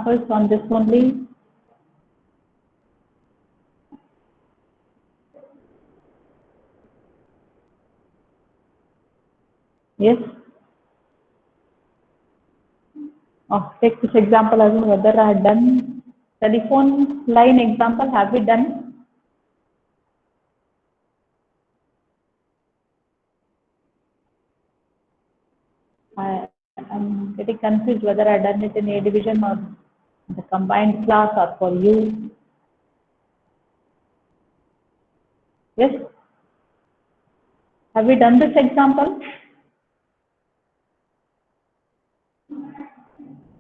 examples on this only? Yes? Take this example as well, whether I had done telephone line example, have we done? I am getting confused whether I done it in A division or the combined class or for you. Yes? Have we done this example?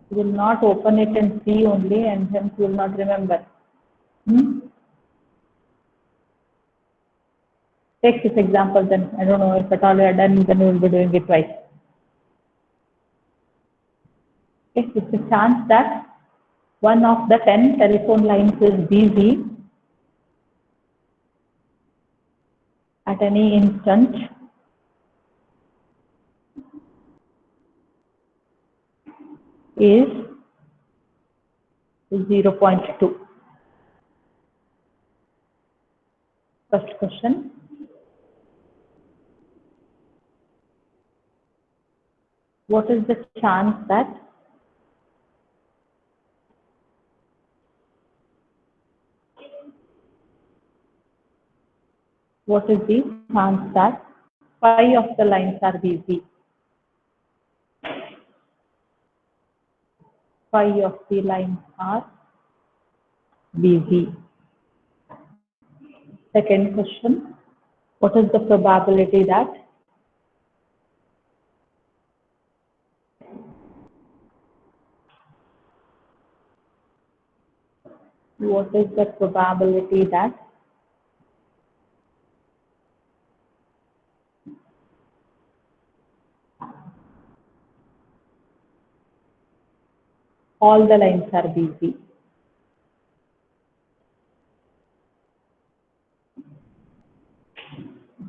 You will not open it and see only, and hence you will not remember. Take this example then. I don't know if at all you are done, then you will be doing it twice. Okay, it's a chance that one of the 10 telephone lines is busy at any instant. Is 0.2. First question. What is the chance that five of the lines are busy? 5 of the lines are busy. Second question. What is the probability that all the lines are busy?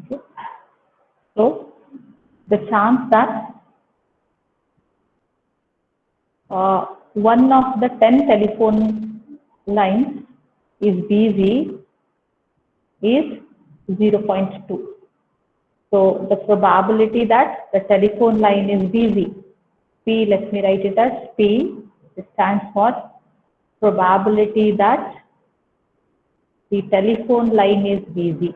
Okay. So the chance that one of the 10 telephone lines is busy is 0.2. So the probability that the telephone line is busy, P, let me write it as P, it stands for probability that the telephone line is busy.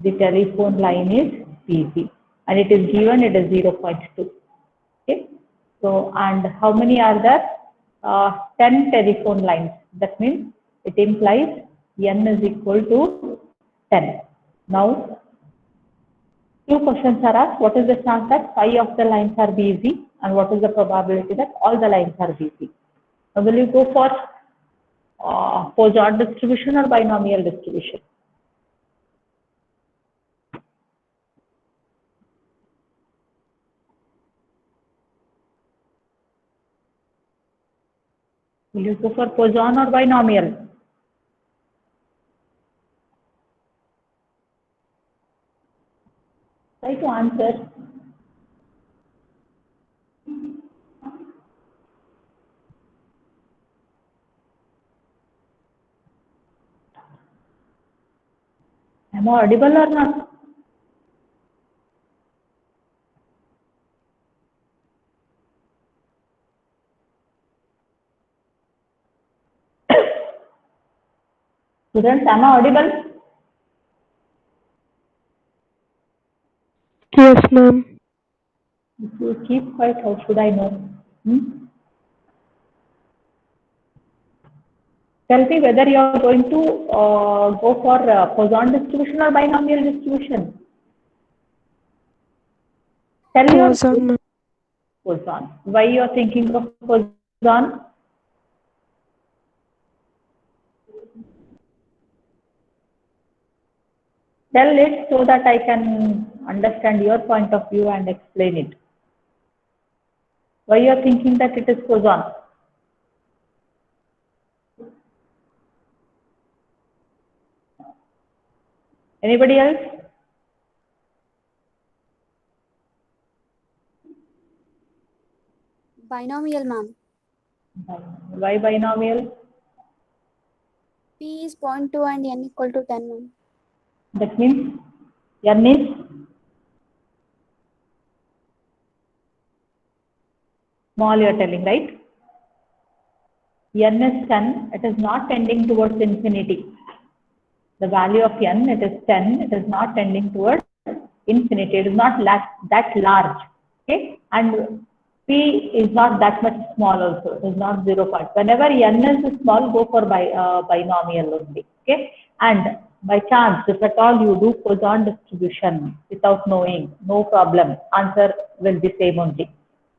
The telephone line is busy, and it is given, it is 0.2. Okay. So, and how many are there? 10 telephone lines. That means it implies n is equal to 10. Now, two questions are asked. What is the chance that 5 of the lines are busy, and what is the probability that all the lines are busy? Now, will you go for Poisson distribution or binomial distribution? Will you go for Poisson or binomial? Try to answer. Am I audible or not? Students, am I audible? Yes, ma'am. If you keep quiet, how should I know? Tell me whether you are going to go for Poisson distribution or binomial distribution. Tell your Poisson, ma'am. Poisson. Why you are thinking of Poisson? Tell it so that I can understand your point of view and explain it. Why you are thinking that it is Poisson? Anybody else? Binomial, ma'am. Why binomial? P is 0.2 and n equal to 10, ma'am. That means n is small, you are telling, right? N is 10, it is not tending towards infinity. The value of n, it is 10, it is not tending towards infinity. It is not that large. Okay, and p is not that much small also. It is not 0 point. Whenever n is small, go for binomial only. Okay, and by chance, if at all you do Poisson distribution without knowing, no problem. Answer will be same only.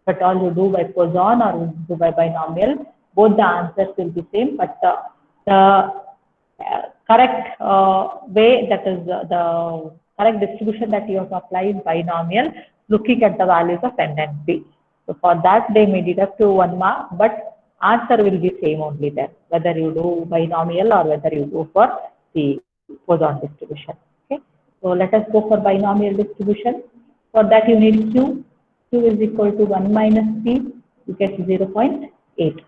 If at all you do by Poisson or you do by binomial, both the answers will be same. But the correct way, that is the correct distribution that you have to apply is binomial, looking at the values of n and p. So for that they may deduct to 1 mark, but answer will be same only there, whether you do binomial or whether you go for the Poisson distribution. Okay, so let us go for binomial distribution. For that you need q. Q is equal to 1 minus p, you get 0.8.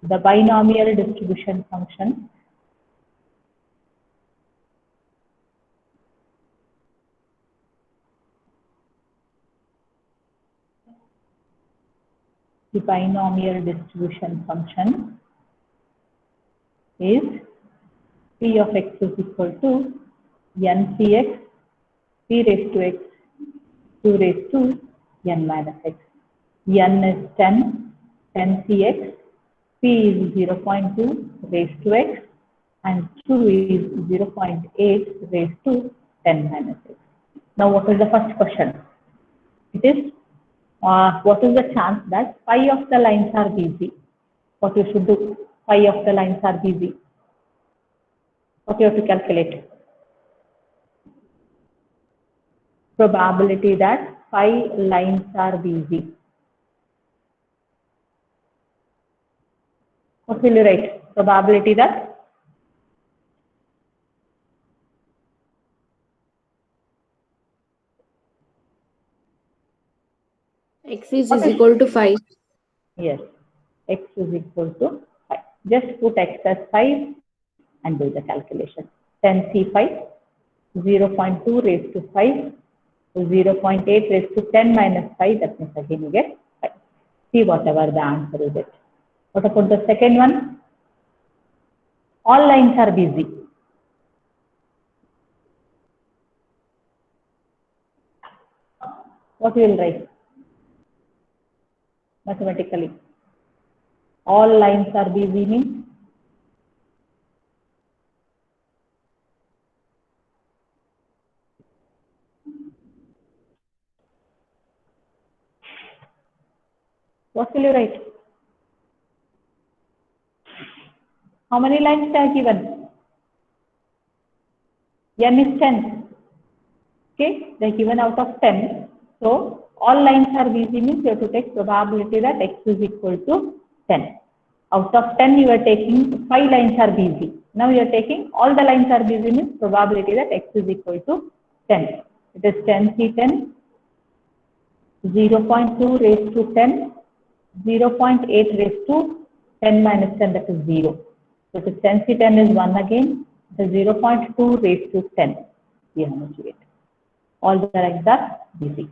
The binomial distribution function is p of x is equal to ncx p raised to x q raised to n minus x. N is 10, 10cx, p is 0.2 raised to x, and q is 0.8 raised to 10 minus x. Now, what is the first question? It is, what is the chance that 5 of the lines are busy? What you should do? 5 of the lines are busy. What you have to calculate? Probability that 5 lines are busy. What will you write? Probability that x is equal to 5. Yes, x is equal to 5. Just put x as 5 and do the calculation. 10c5, 0.2 raised to 5, 0.8 raised to 10 minus 5, that means again you get 5. See whatever the answer is it. What about the second one? All lines are busy. What you will write mathematically? All lines are busy means what will you write? How many lines are given? N is 10. Okay, they are given out of 10. So all lines are busy means you have to take probability that x is equal to 10. Out of 10 you are taking 5 lines are busy. Now you are taking all the lines are busy means probability that x is equal to 10. It is 10c10, 0.2 raised to 10, 0.8 raised to 10 minus 10, that is 0. So it is 10c10 is 1 again, it is 0.2 raised to 10. We have to get. All the lines are busy.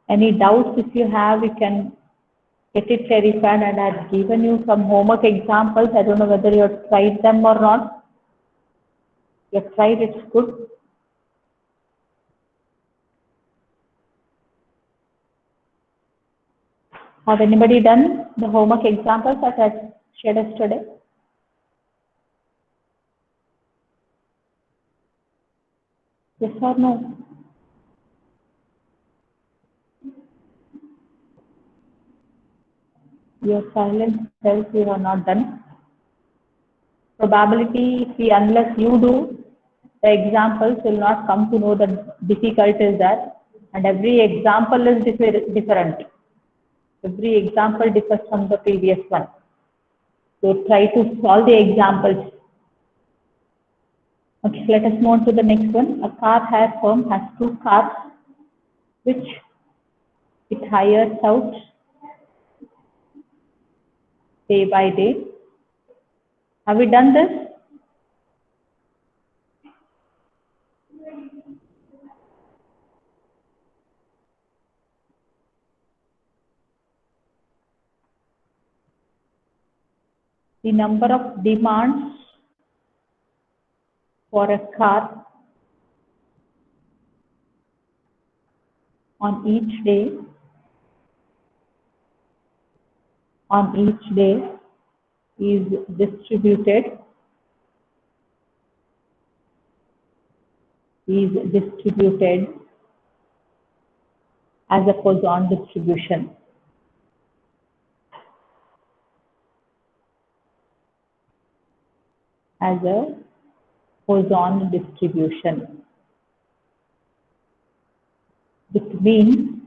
Any doubts if you have, you can get it clarified, and I have given you some homework examples. I don't know whether you have tried them or not. You have tried, it's good. Have anybody done the homework examples that I shared yesterday? Yes or no? Your silence tells you are not done. Probability, unless you do, the examples will not come to know the difficulty is there, and every example is different. Every example differs from the previous one. So try to solve the examples. Okay, let us move on to the next one. A car hire firm has two cars which it hires out day by day. Have we done this? The number of demands for a car on each day is distributed as a Poisson distribution. As a Poisson distribution. Between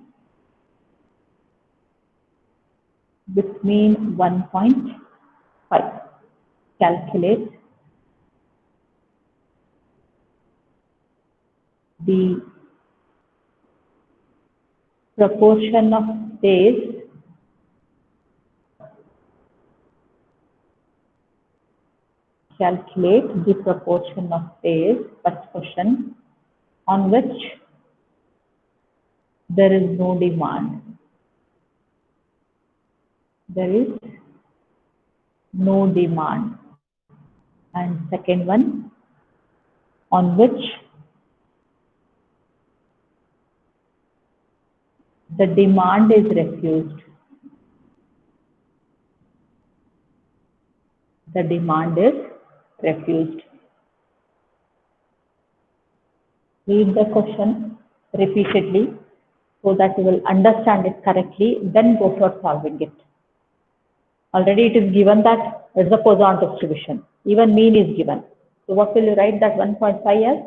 1.5. Calculate the proportion of days first question, on which there is no demand. There is no demand. And second one, on which the demand is refused. The demand is refused. Read the question repeatedly so that you will understand it correctly, then go for solving it. Already it is given that it's a Poisson distribution. Even mean is given. So what will you write that 1.5 as?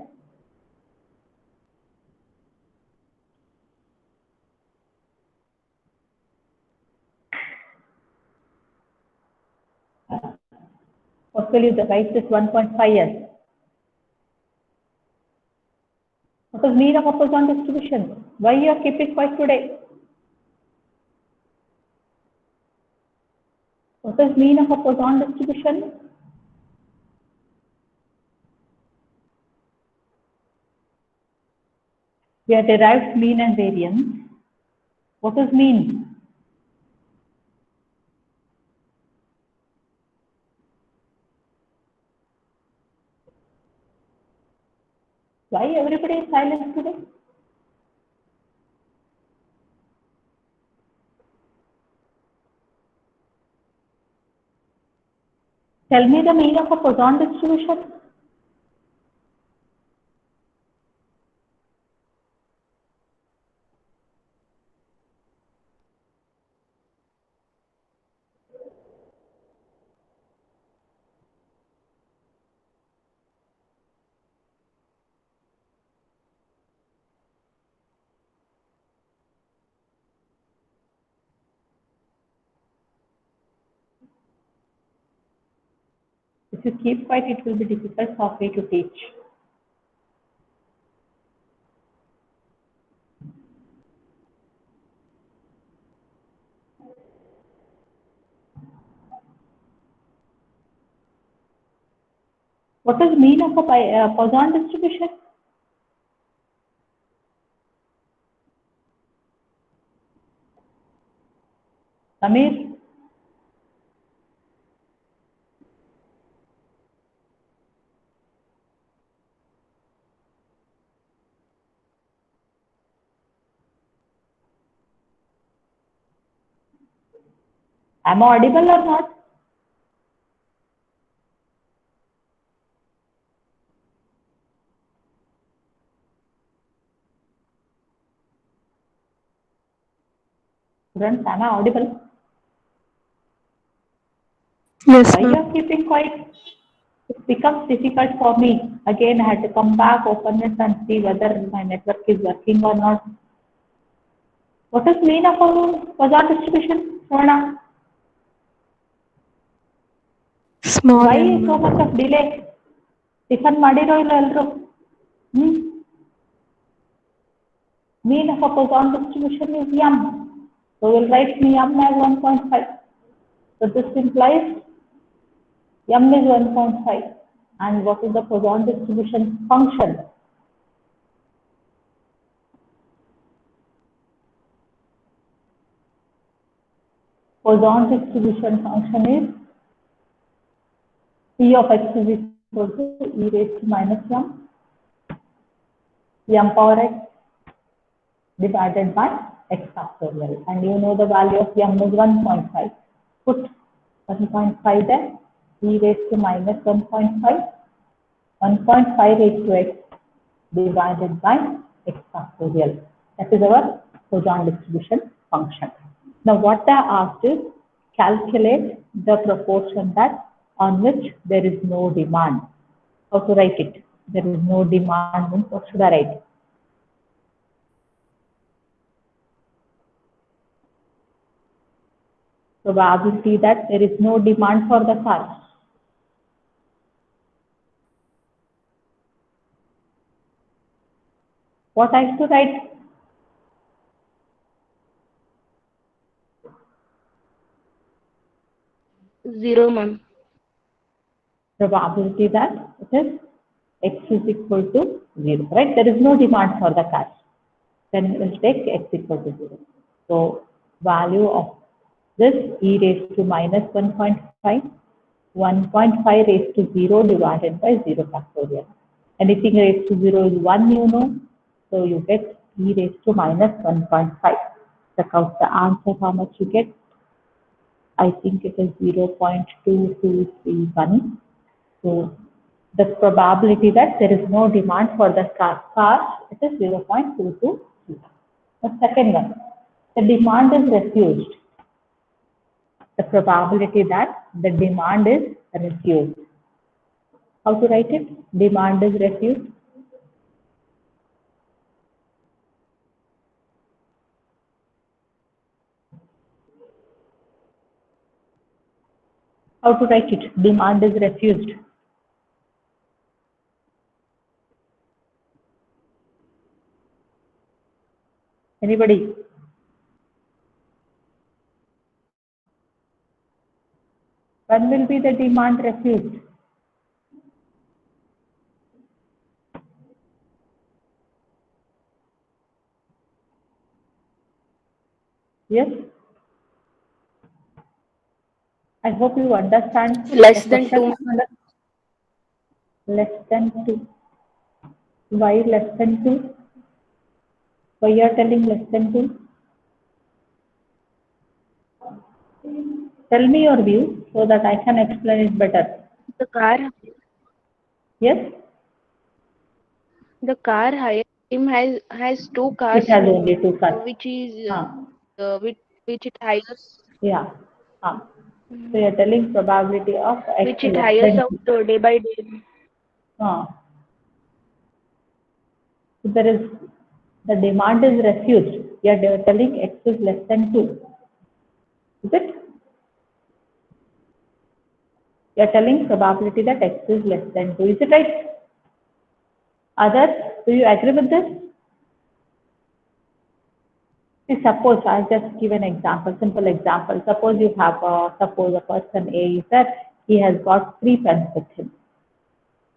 What will you write this 1.5 as? What is mean of a Poisson distribution? Why you are keeping quiet today? What is mean of a Poisson distribution? We have derived mean and variance. What is mean? Why everybody is silent today? Tell me the mean of a Poisson distribution. If you keep quiet, it will be difficult for me to teach. What is mean of a Poisson distribution? Samir? Am I audible or not? Students, am I audible? Yes, Why you ma'am. are keeping quiet? It becomes difficult for me. Again, I had to come back, open it and see whether my network is working or not. What is mean of a Poisson distribution, Sona? Small Why n, is so ma'am. much of delay? Tiffin ಮಾಡಿರೋ ಇಲ್ಲ ಎಲ್ಲರೂ? Mean of a Poisson distribution is m. So we'll write m as 1.5. So this implies m is 1.5. And what is the Poisson distribution function? Poisson distribution function is P of x is equal to e raised to minus m power x divided by x factorial. And you know the value of m is 1.5. Put 1.5 there, e raised to minus 1.5, 1.5 raised to x divided by x factorial. That is our Poisson distribution function. Now what I asked is calculate the proportion that on which there is no demand. How to write it? There is no demand, what should I write? Probability that there is no demand for the car. What I have to write? Zero, ma'am. Probability that it is x is equal to 0, right? There is no demand for the car. Then we'll take x equal to 0. So value of this e raised to minus 1.5, 1.5 raised to 0 divided by 0 factorial. Anything raised to 0 is 1, you know. So you get e raised to minus 1.5. Check out the answer, how much you get. I think it is 0.2231. So the probability that there is no demand for the car, it is 0.22. The second one, the demand is refused. The probability that the demand is refused. How to write it? Demand is refused. How to write it? Demand is refused. Anybody? When will be the demand refused? Yes? I hope you understand. Less than 2. Less than 2. Why less than 2? Why you are telling less than 2? Tell me your view so that I can explain it better. The car Yes? hire him has 2 cars. It has only 2 cars. Which is which it hires. Yeah. So you are telling probability of x Which it less hires than out day by day. So there is the demand is refused. You are telling x is less than 2. Is it? You are telling probability that x is less than 2. Is it right? Others, do you agree with this? See, suppose I'll just give an example, simple example. Suppose you have suppose a person A is that he has got 3 pens with him.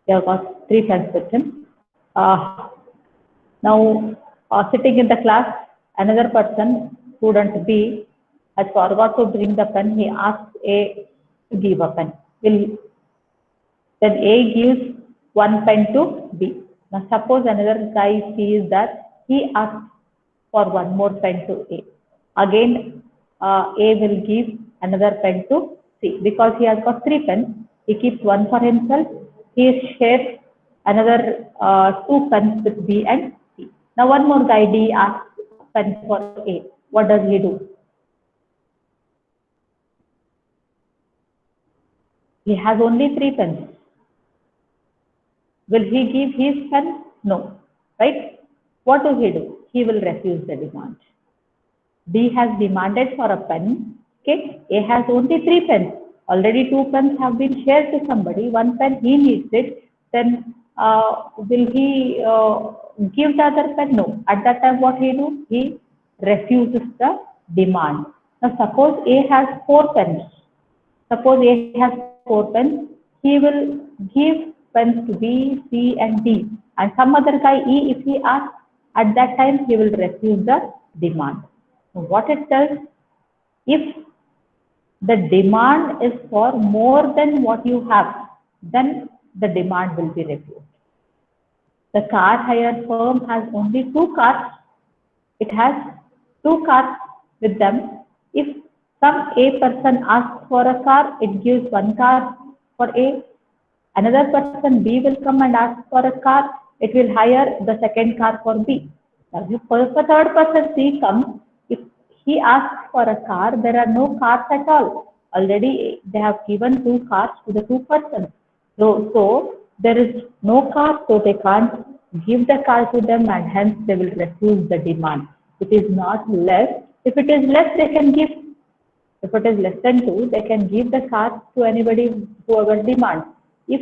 He has got 3 pens with him. Now, sitting in the class, another person, student B, has forgot to bring the pen. He asks A to give a pen. Then A gives 1 pen to B. Now, suppose another guy sees that he asks for 1 more pen to A. Again, A will give another pen to C. Because he has got 3 pens, he keeps 1 for himself. He shares another 2 pens with B and C. Now, 1 more guy D asks pen for A. What does he do? He has only 3 pens. Will he give his pen? No. Right? What does he do? He will refuse the demand. B has demanded for a pen. Okay. A has only 3 pens. Already 2 pens have been shared to somebody. 1 pen he needs it. then will he give the other pen? No. At that time, what he do? He refuses the demand. Now, suppose A has 4 pens. Suppose A has 4 pens. He will give pens to B, C, and D. And some other guy, E, if he asks, at that time, he will refuse the demand. So what it does, if the demand is for more than what you have, then the demand will be refused. The car hire firm has only 2 cars. It has 2 cars with them. If some A person asks for a car, it gives 1 car for A. Another person B will come and ask for a car, it will hire the second car for B. Now, if the third person C comes, if he asks for a car, there are no cars at all. Already they have given 2 cars to the 2 persons. So there is no car, so they can't give the car to them, and hence they will refuse the demand. It is not less. If it is less, they can give. If it is less than 2, they can give the car to anybody, whoever demands. If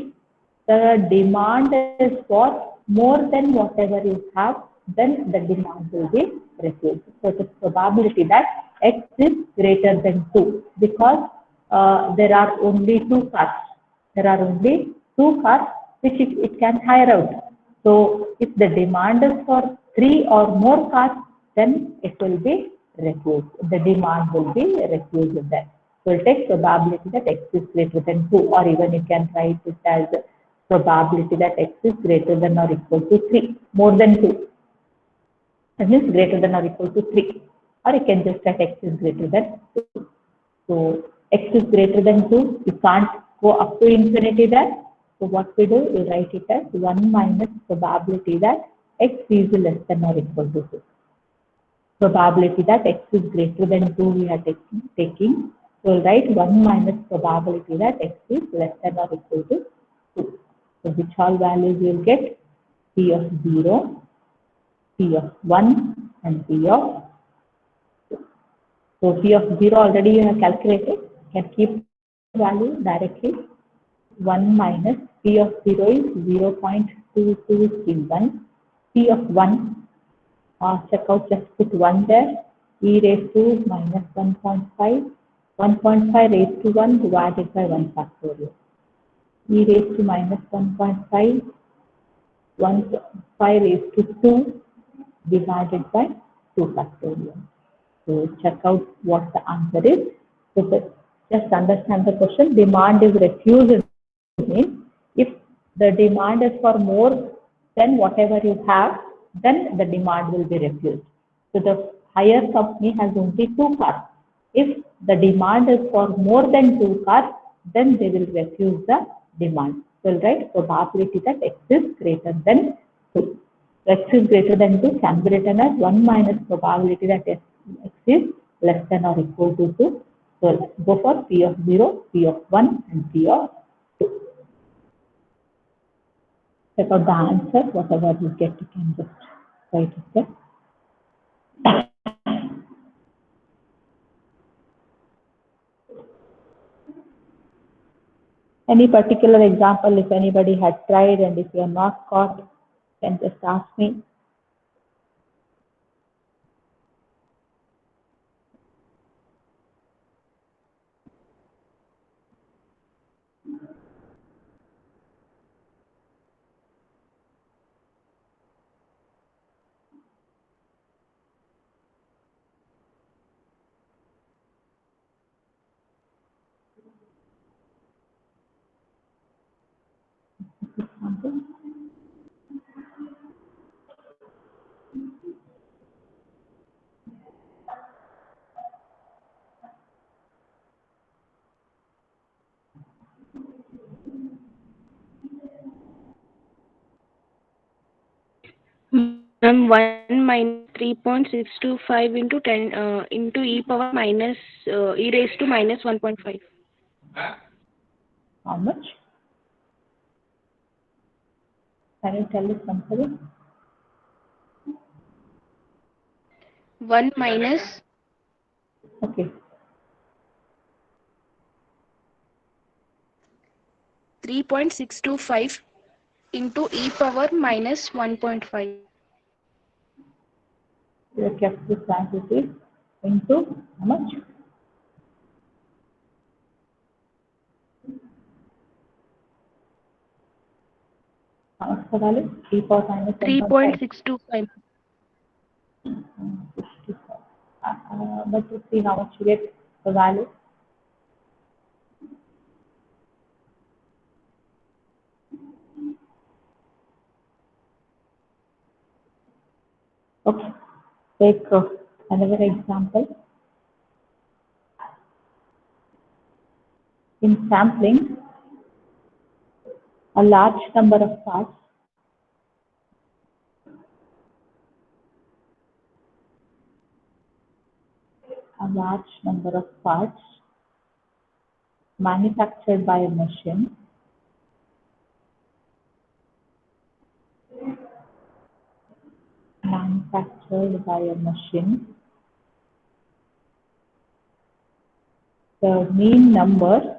the demand is for more than whatever you have, then the demand will be refused. So the probability that X is greater than 2, because there are only 2 cars. There are only 2 cars which it can hire out. So if the demand is for 3 or more cars, then it will be refused. The demand will be refused then. So we'll take probability that X is greater than 2, or even you can write it as probability that X is greater than or equal to 3, more than 2. That means greater than or equal to 3. Or you can just write X is greater than 2. So X is greater than 2, you can't go up to infinity there. So what we do, we write it as 1 minus probability that X is less than or equal to 2. Probability that X is greater than 2 we are taking. So we'll write 1 minus probability that X is less than or equal to 2. So which all values you will get? P of 0, P of 1, and P of 2. So P of 0 already you have calculated. You can keep value directly. 1 minus P of 0 is 0.2231. P of 1, check out, just put 1 there. E raised to minus 1.5. 1.5 raised to 1 divided by 1 factorial. E raised to minus 1.5. 1.5 raised to 2 divided by 2 factorial. So check out what the answer is. So just understand the question. Demand is refused means if the demand is for more than whatever you have, then the demand will be refused. So the hire company has only 2 cars. If the demand is for more than 2 cars, then they will refuse the demand. So we'll write probability that X is greater than 2. X is greater than 2 can be written as 1 minus probability that X is less than or equal to 2. So go for P of 0, P of 1, and P of 2. Check out the answer. Whatever you get, you can just write it there. Any particular example, if anybody had tried, and if you are not caught, you can just ask me. Ma'am, 1 minus 3.625 into 10 into e power minus e raised to minus 1.5. How much? Can you tell us something? 1 minus Okay. 3.625 into e power minus 1.5. You have kept this quantity into how much? How much the value? E power minus 1.5. 3.625. But to see how much you get the value. Okay, take another example. In sampling, a large number of parts manufactured by a machine the mean number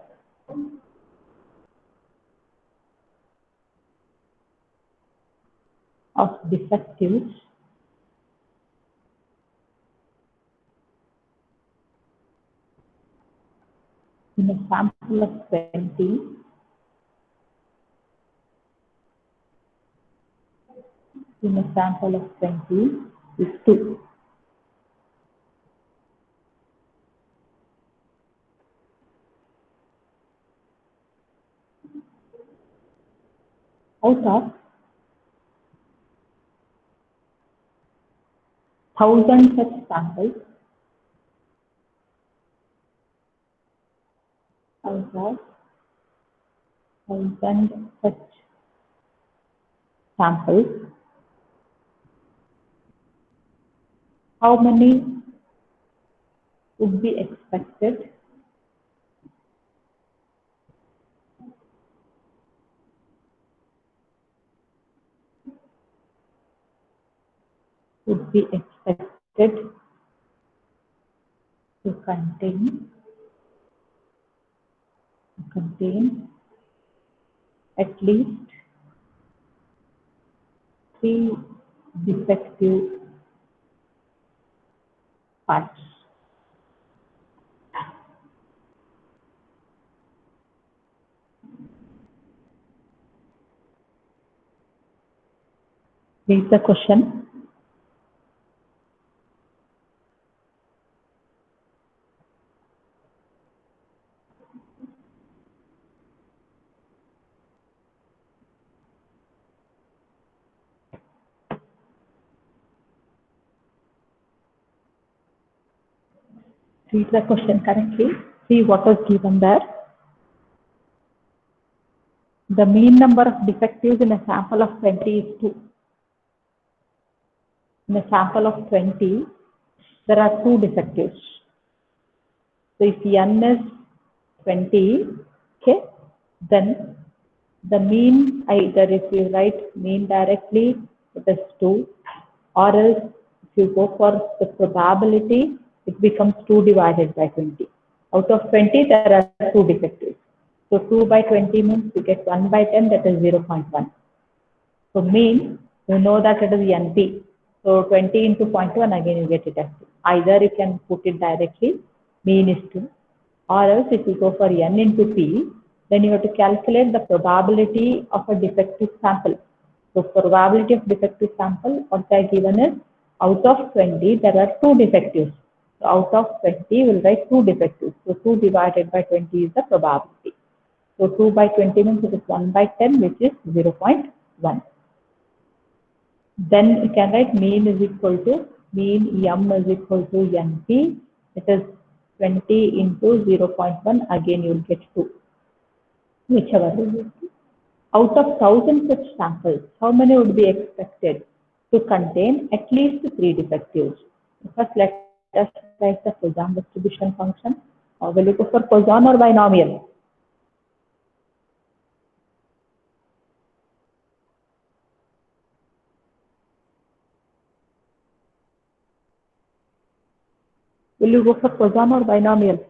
of defectives in a sample of 20 is 2. Out of 1,000 such samples, how many would be expected to contain at least 3 defective parts? Read the question. Read the question correctly. See what was given there. The mean number of defectives in a sample of 20 is 2. In a sample of 20, there are 2 defectives. So if n is 20, okay, then the mean, either if you write mean directly, it is 2, or else if you go for the probability, it becomes 2 divided by 20. Out of 20, there are 2 defectives. So 2 by 20 means you get 1 by 10, that is 0.1. So mean, you know that it is NP. So 20 into 0.1, again you get it as 2. Either you can put it directly, mean is 2, or else if you go for n into p, then you have to calculate the probability of a defective sample. So probability of defective sample, what I given is, out of 20, there are 2 defectives. So out of 20, we'll write 2 defectives. So 2 divided by 20 is the probability. So 2 by 20 means it is 1 by 10, which is 0.1. Then you can write mean is equal to, mean m is equal to np. It is 20 into 0.1, again you will get 2. Whichever you will. Out of 1,000 such samples, how many would be expected to contain at least 3 defectives? First, let us write the Poisson distribution function. Will you go for Poisson or binomial? Will you go for Poisson or binomial?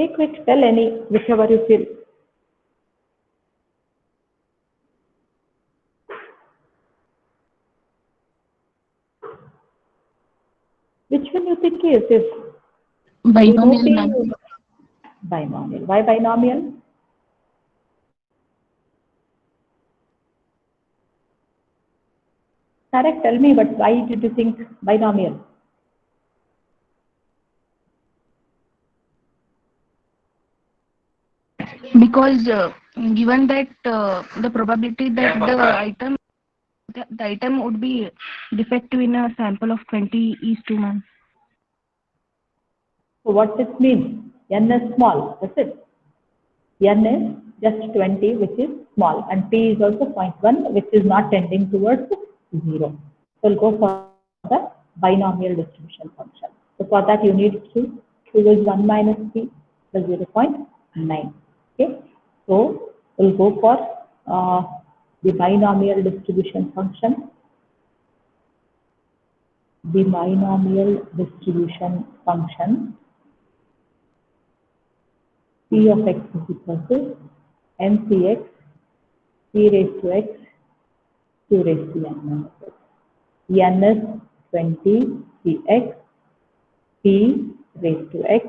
Very quick, tell any, whichever you feel. Which one you think is this? Binomial, ma'am. Binomial. Why binomial? Correct, tell me, but why did you think binomial? Because given that the probability that the item would be defective in a sample of 20 is 2, ma'am. So what this means? N is small, that's it. N is just 20, which is small, and P is also 0.1, which is not tending towards 0. So we'll go for the binomial distribution function. So for that you need Q. Q is 1 minus P plus 0.9. Okay. So we'll go for the binomial distribution function. The binomial distribution function P of x is equal to mcx p raised to x q raised to n minus x. N is 20 cx p raised to x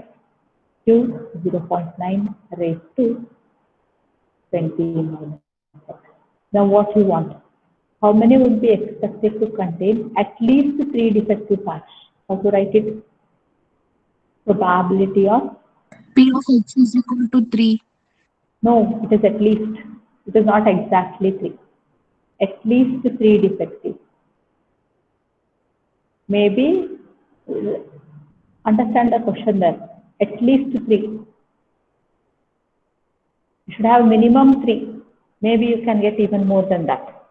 q 0.9 raised to 20 minus x. Now what you want? How many would be expected to contain at least 3 defective parts? How to write it? Probability of P of x is equal to 3. No, it is at least. It is not exactly 3. At least 3 defective. Maybe understand the question there. At least 3. You should have minimum 3. Maybe you can get even more than that.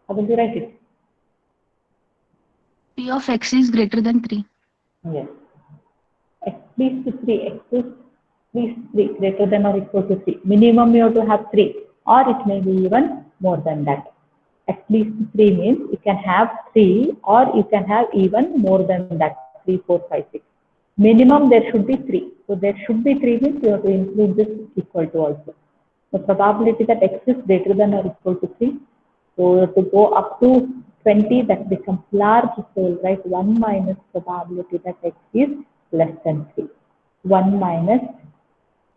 How will you write it? P of x is greater than 3. Yes. At least 3. At least 3 greater than or equal to 3. Minimum you have to have 3, or it may be even more than that. At least 3 means you can have 3, or you can have even more than that. 3, 4, 5, 6. Minimum there should be 3. So there should be 3 means you have to include this equal to also. The probability that x is greater than or equal to 3. So to go up to 20, that becomes large. So we'll write 1 minus probability that x is less than 3. 1 minus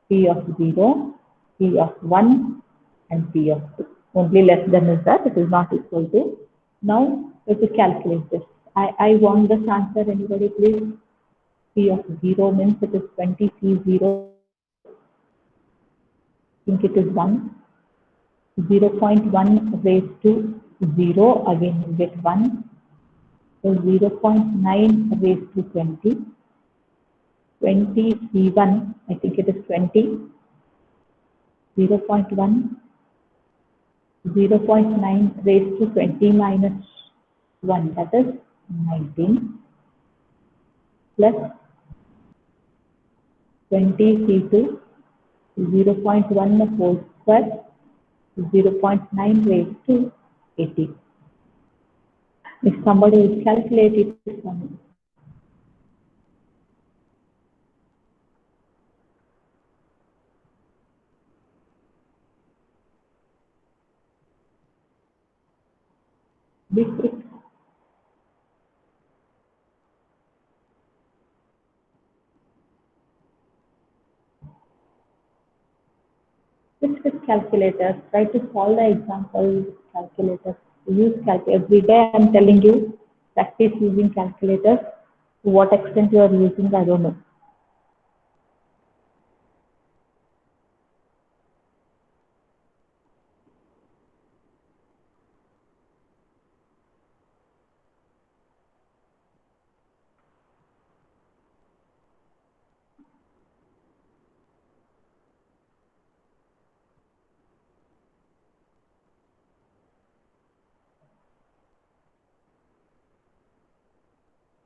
P of 0, P of 1, and P of 2. Only less than is that, it is not equal to. Now, we have to calculate this. I want this answer, anybody please? P of 0 means it is 20, P0. I think it is 1. 0.1 raised to 0, again you get 1. So 0.9 raised to 20. 20 C1, I think it is 20. 0.1. 0.9 raised to 20 minus 1, that is 19, plus 20 C2, 0.1 whole square, 0.9 raised to 80. If somebody will calculate it for me. Be quick. With calculators, try to solve the example with calculators. Use calculators. Every day I am telling you, practice using calculators. To what extent you are using, I don't know.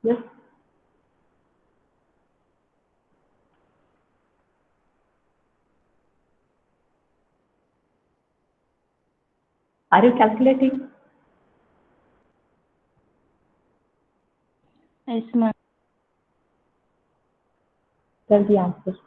Yes. Are you calculating? Yes, ma'am. Tell the answer.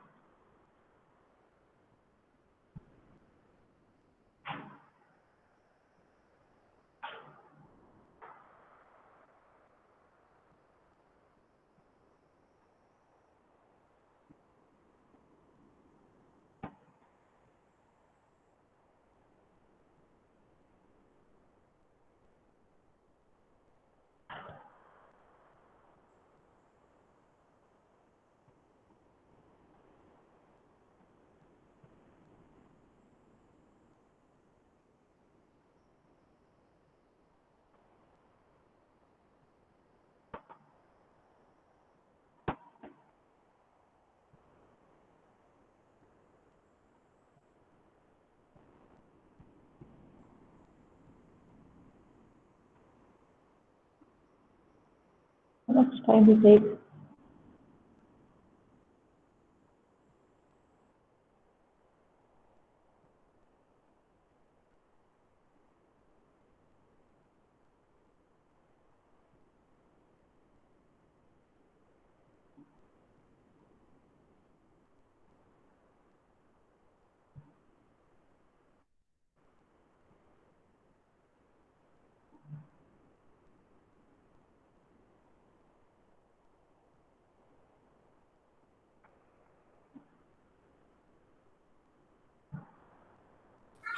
much time it takes?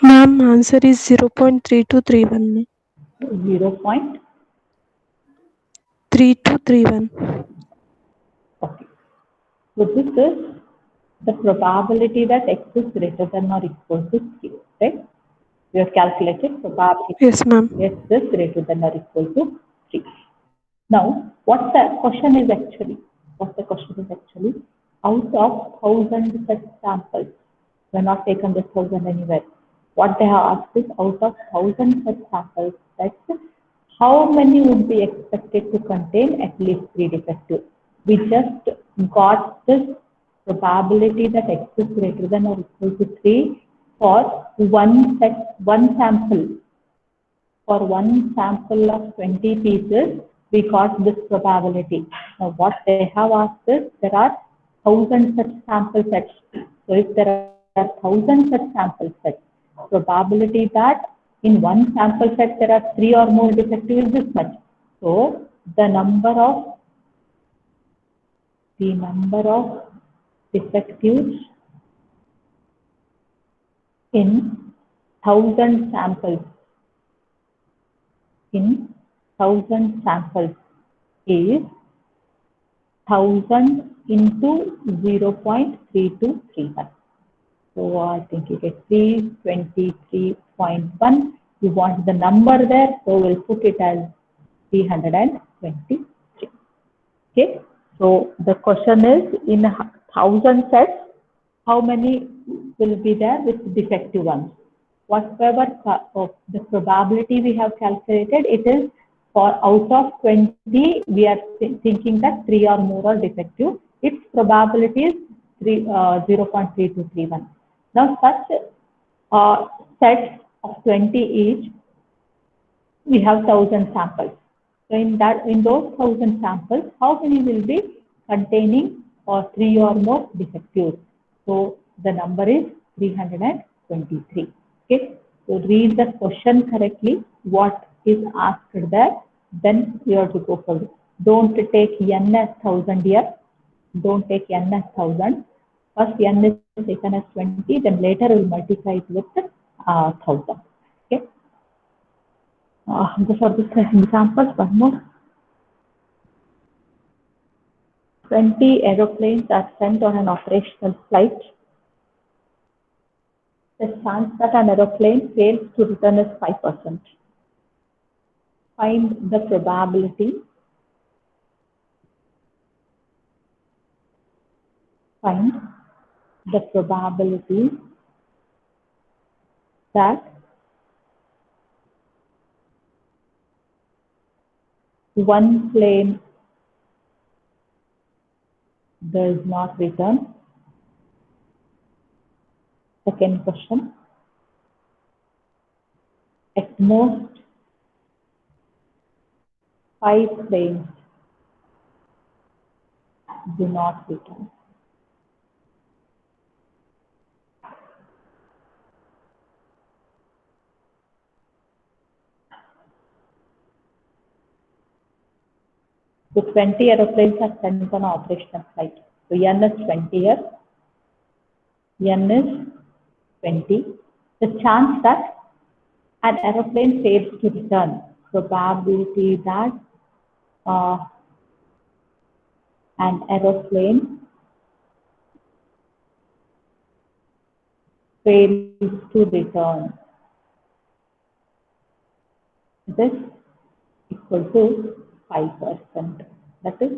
Ma'am, answer is 0.3231. 0.3231. 3231. Okay. So this is the probability that x is greater than or equal to 3, right? We have calculated probability Yes, ma'am. x is greater than or equal to 3. Now, what the question is actually, out of 1,000 such samples, we have not taken this 1,000 anywhere. What they have asked is, out of 1,000 such samples, that's how many would be expected to contain at least 3 defectives. We just got this probability that x is greater than or equal to 3 for one sample. For one sample of 20 pieces, we got this probability. Now, what they have asked is, there are 1,000 such sample sets. So, if there are 1,000 such sample sets, probability that in one sample set there are 3 or more defectives is this much. So, the number of defectives in 1,000 samples is 1,000 into 0.3231. So I think you get 323.1. You want the number there, so we'll put it as 323. Okay. So the question is, in 1,000 sets, how many will be there with defective ones? Whatever the probability we have calculated, it is for out of 20, we are thinking that 3 or more are defective. Its probability is 0.3231. Now, such sets of 20 each, we have 1,000 samples. So, in those 1,000 samples, how many will be containing 3 or more defectives? So, the number is 323. Okay. So, read the question correctly. What is asked there? Then you have to go for it. Don't take n as 1,000 here. Don't take n as 1,000. First n is taken as 20, then later we'll multiply it with 1,000. Okay. For this examples, one more. 20 aeroplanes are sent on an operational flight. The chance that an aeroplane fails to return is 5%. Find the probability. Find the probability that one plane does not return. Second question. At most 5 planes do not return. So 20 aeroplanes are sent on an operational flight. So n is 20 here. N is 20. The chance that an aeroplane fails to return, probability that an aeroplane fails to return. This equal to 5%. That is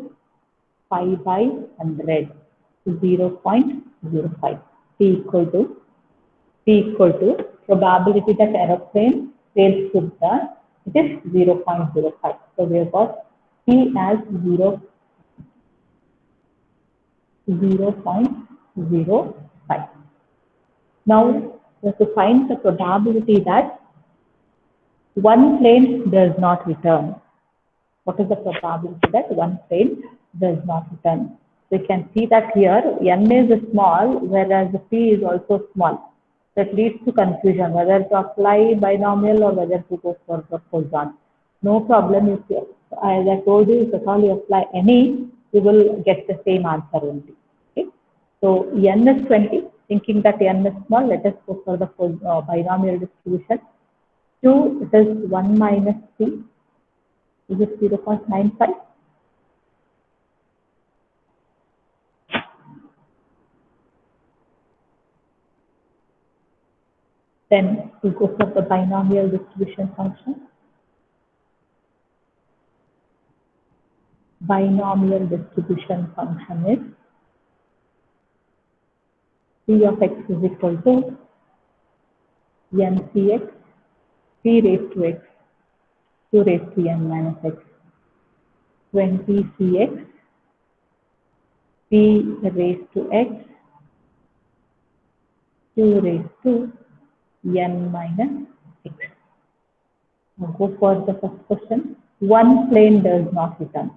5 by 100, 0.05. P equal to probability that aeroplane fails to return. It is 0.05. So we have got P as 0.05. Now, we have to find the probability that one plane does not return. What is the probability that one plane does not return? We can see that here n is small, whereas p is also small. That leads to confusion whether to apply binomial or whether to go for the Poisson. No problem if you, as I told you, if at all you apply any, you will get the same answer only. Okay? So n is 20. Thinking that n is small, let us go for the binomial distribution. 2, it is 1 minus 3. Is it 0.95? Then we go for the binomial distribution function. Binomial distribution function is P of x is equal to ncx, p raised to x, q raised to n minus x, 20cx, p raised to x, q raised to n minus x. Now go for the first question. One plane does not return.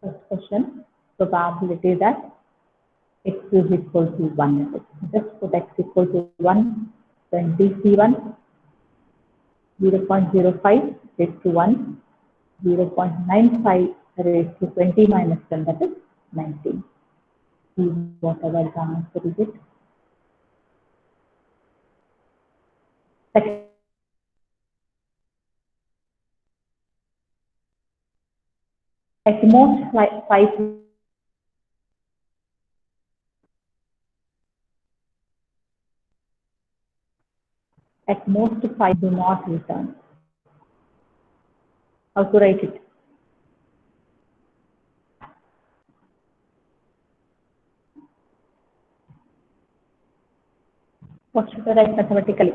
First question, probability that x is equal to 1. Just put x equal to 1, 20c1, 0.05 raised to 1, 0.95 raised to 20 minus 10, that is 19. See whatever the answer is it. At most 5 at most 5 do not return. How to write it? What should I write mathematically?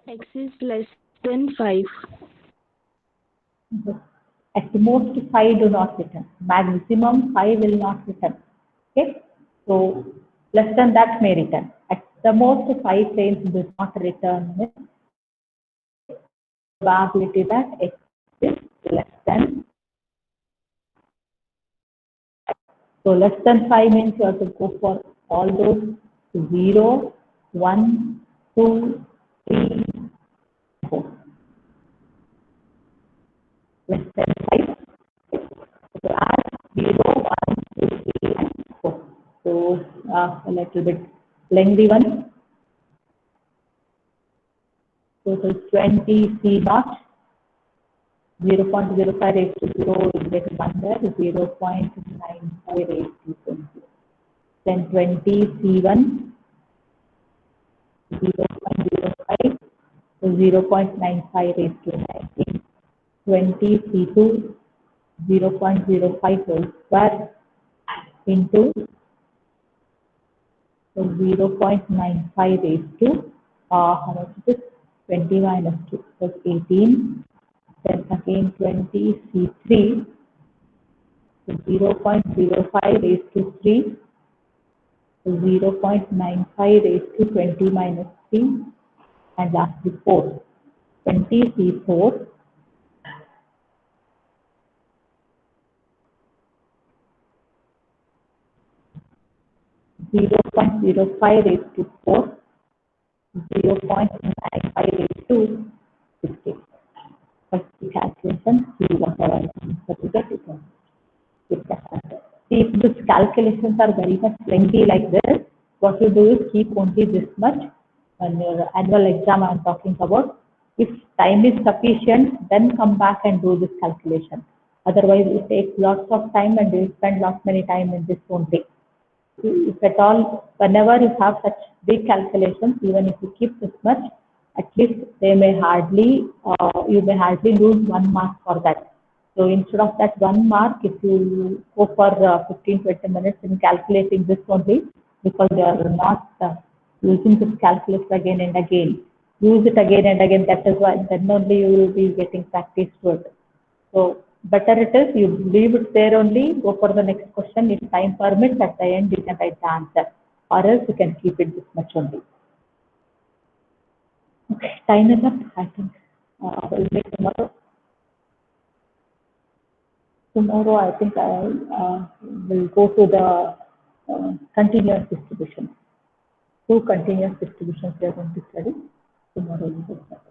X is less than 5. At most 5 do not return. Maximum 5 will not return. Okay? So less than that may return. At the most 5 planes do not return. Probability that x is less than. So less than 5 means you have to go for all those 0, 1, 2, 3, 4. Less than 5. So add 0, 1, 2, 3, and 4. So a little bit lengthy one. So it is 20 C naught. 0.05 raised to 0 is get 1 there, 0.95 raised to 20. Then 20 C1, 0.05, so 0.95 raised to 19. 20 C2, 0.05 whole square into 0.95 raised to, how much is it? 20 minus 2, so 18. Then again 20 C3, so 0.05 raised to 3, so 0.95 raised to 20 minus 3, and lastly 4. 20 C4, (0.05 raised to 4, 0.95 raised to 60. First the calculation, see whatever answer you get, you can get that answer. See, if these calculations are very much lengthy like this, what you do is keep only this much. On your annual exam I am talking about. If time is sufficient, then come back and do this calculation. Otherwise, it takes lots of time and you spend lots many time in this only. If at all, whenever you have such big calculations, even if you keep this much, at least they may hardly, you may hardly lose 1 mark for that. So instead of that 1 mark, if you go for 15-20 minutes in calculating this only, because you are not using this calculus again and again. Use it again and again. That is why then only you will be getting practice to it. So better it is you leave it there only. Go for the next question. If time permits, at the end you can write the answer, or else you can keep it this much only. Okay, time is up. I think we'll meet tomorrow. Tomorrow, I think I will go to the continuous distribution. Two continuous distributions we are going to study. Tomorrow we will start.